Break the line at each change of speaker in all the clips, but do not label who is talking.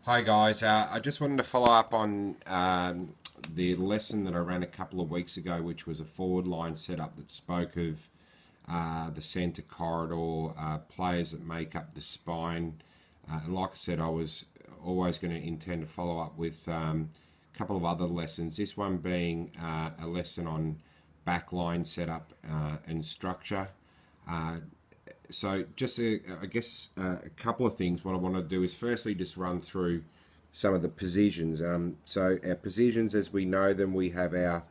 Hi guys, I just wanted to follow up on the lesson that I ran a couple of weeks ago, which was a forward line setup that spoke of the centre corridor, players that make up the spine. And like I said, I was always going to intend to follow up with a couple of other lessons. This one being a lesson on backline setup and structure. Uh, so just I guess a couple of things. What I want to do is firstly just run through some of the positions. So our positions as we know them, we have our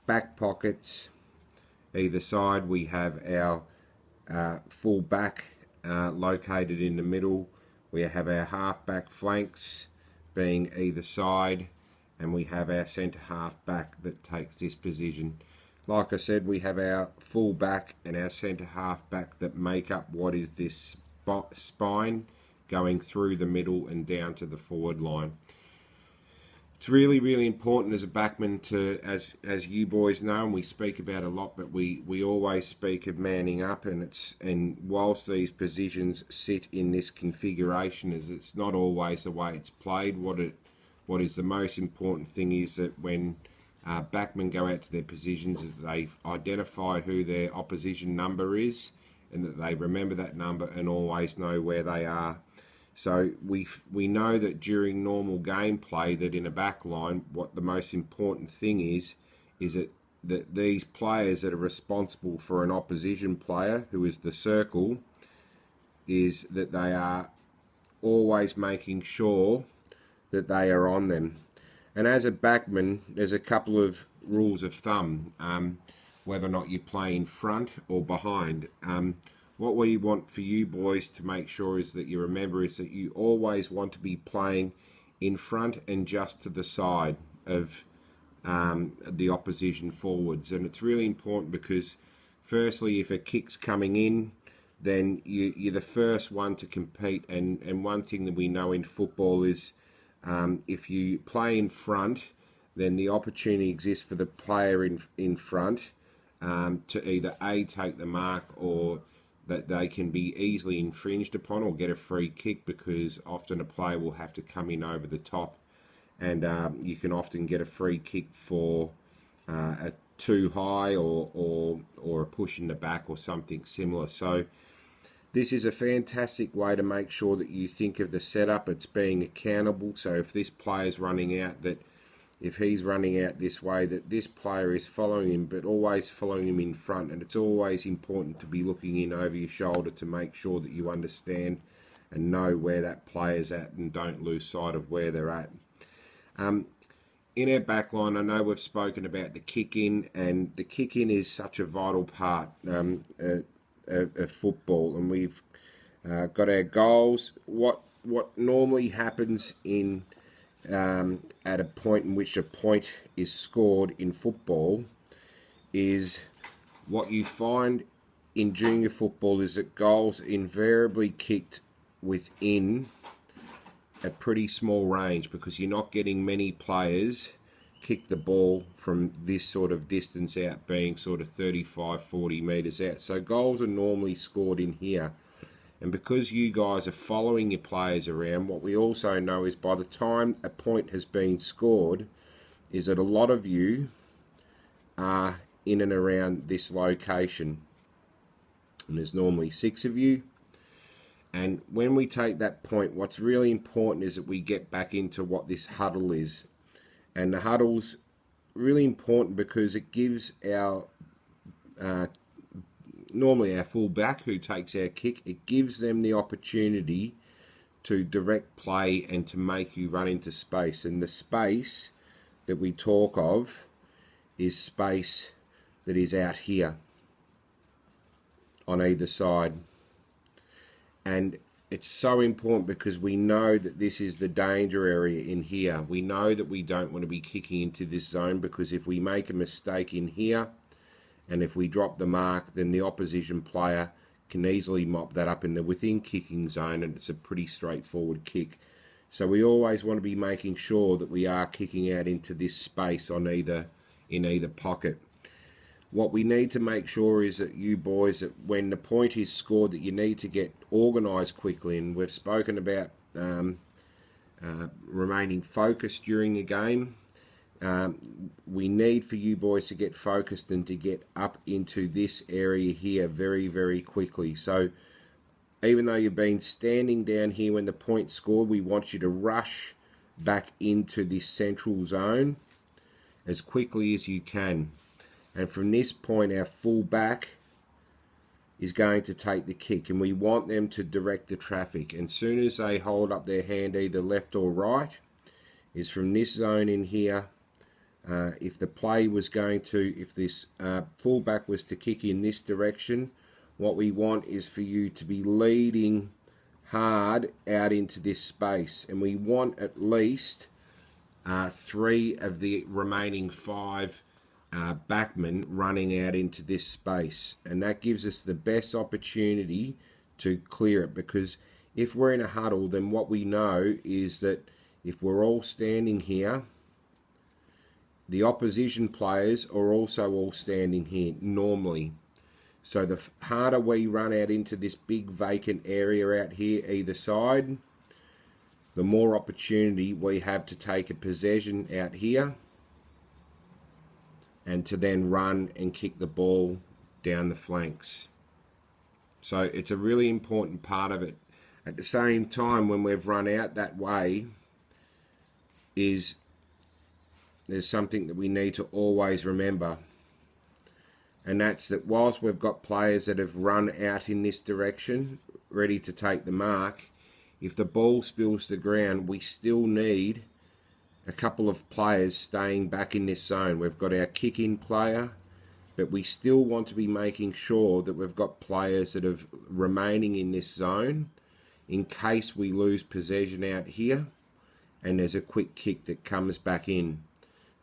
back pockets either side. We have our full back located in the middle. We have our half back flanks being either side, and we have our centre half back that takes this position. Like I said, we have our full back and our centre half back that make up what is this spine going through the middle and down to the forward line. It's really, really important as a backman to, as you boys know, and we speak about a lot, but we always speak of manning up, and whilst these positions sit in this configuration, as it's not always the way it's played. What is the most important thing is that when backmen go out to their positions, they identify who their opposition number is, and that they remember that number and always know where they are. So we know that during normal gameplay, that in a back line, what the most important thing is that these players that are responsible for an opposition player, who is the circle, is that they are always making sure that they are on them. And as a backman, there's a couple of rules of thumb, whether or not you play in front or behind. What we want for you boys to make sure is that you remember is that you always want to be playing in front and just to the side of the opposition forwards. And it's really important because, firstly, if a kick's coming in, then you're the first one to compete. And one thing that we know in football is if you play in front, then the opportunity exists for the player in front to either A, take the mark, or that they can be easily infringed upon or get a free kick, because often a player will have to come in over the top, and you can often get a free kick for a too high or a push in the back or something similar. So this is a fantastic way to make sure that you think of the setup. It's being accountable. So if this player's running out, that if he's running out this way, that this player is following him, but always following him in front. And it's always important to be looking in over your shoulder to make sure that you understand and know where that player's at, and don't lose sight of where they're at. In our backline, I know we've spoken about the kick-in, and the kick-in is such a vital part of football, and we've got our goals. What normally happens in at a point in which a point is scored in football is what you find in junior football is that goals invariably kicked within a pretty small range, because you're not getting many players kick the ball from this sort of distance out, being sort of 35-40 metres out. So goals are normally scored in here. And because you guys are following your players around, what we also know is by the time a point has been scored, is that a lot of you are in and around this location. And there's normally 6 of you. And when we take that point, what's really important is that we get back into what this huddle is. And the huddle's really important because it gives our normally our full back who takes our kick, it gives them the opportunity to direct play and to make you run into space. And the space that we talk of is space that is out here on either side. And it's so important because we know that this is the danger area in here. We know that we don't want to be kicking into this zone, because if we make a mistake in here and if we drop the mark, then the opposition player can easily mop that up in the within kicking zone, and it's a pretty straightforward kick. So we always want to be making sure that we are kicking out into this space in either pocket. What we need to make sure is that you boys, that when the point is scored, that you need to get organised quickly. And we've spoken about remaining focused during the game. We need for you boys to get focused and to get up into this area here very, very quickly. So even though you've been standing down here when the point scored, we want you to rush back into this central zone as quickly as you can. And from this point, our full back is going to take the kick, and we want them to direct the traffic. And soon as they hold up their hand either left or right, is from this zone in here. If the play was going to, if this fullback was to kick in this direction, what we want is for you to be leading hard out into this space. And we want at least 3 of the remaining 5 backmen running out into this space. And that gives us the best opportunity to clear it, because if we're in a huddle, then what we know is that if we're all standing here, the opposition players are also all standing here normally. So the harder we run out into this big vacant area out here either side, the more opportunity we have to take a possession out here and to then run and kick the ball down the flanks. So it's a really important part of it. At the same time, when we've run out that way, there's something that we need to always remember. And that's that whilst we've got players that have run out in this direction, ready to take the mark, if the ball spills to the ground, we still need a couple of players staying back in this zone. We've got our kick-in player, but we still want to be making sure that we've got players that are remaining in this zone in case we lose possession out here and there's a quick kick that comes back in.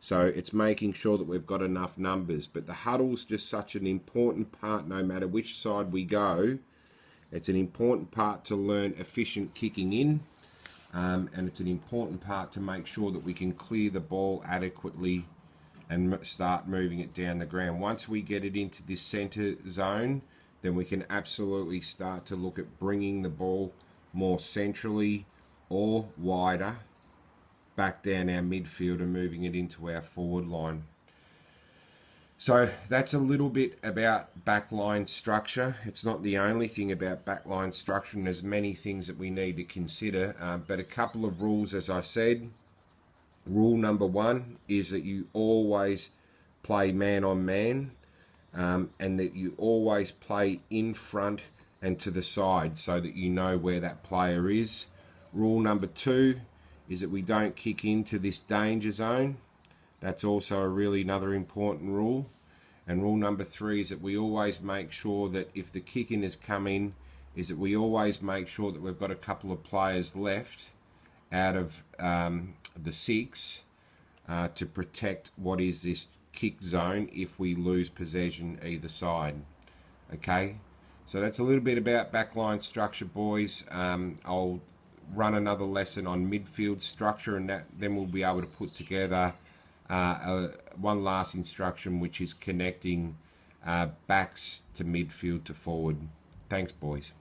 So it's making sure that we've got enough numbers. But the huddle's just such an important part no matter which side we go. It's an important part to learn efficient kicking in. And it's an important part to make sure that we can clear the ball adequately and start moving it down the ground. Once we get it into this centre zone, then we can absolutely start to look at bringing the ball more centrally or wider back down our midfield and moving it into our forward line. So that's a little bit about backline structure. It's not the only thing about backline structure, and there's many things that we need to consider, but a couple of rules, as I said. Rule number 1 is that you always play man on man, and that you always play in front and to the side so that you know where that player is. Rule number 2 is that we don't kick into this danger zone. That's also another important rule. And rule number 3 is that we always make sure that if the kick-in is coming, is that we always make sure that we've got a couple of players left out of the 6 to protect what is this kick zone if we lose possession either side. Okay, so that's a little bit about backline structure, boys. I'll run another lesson on midfield structure, and then we'll be able to put together one last instruction, which is connecting backs to midfield to forward. Thanks, boys.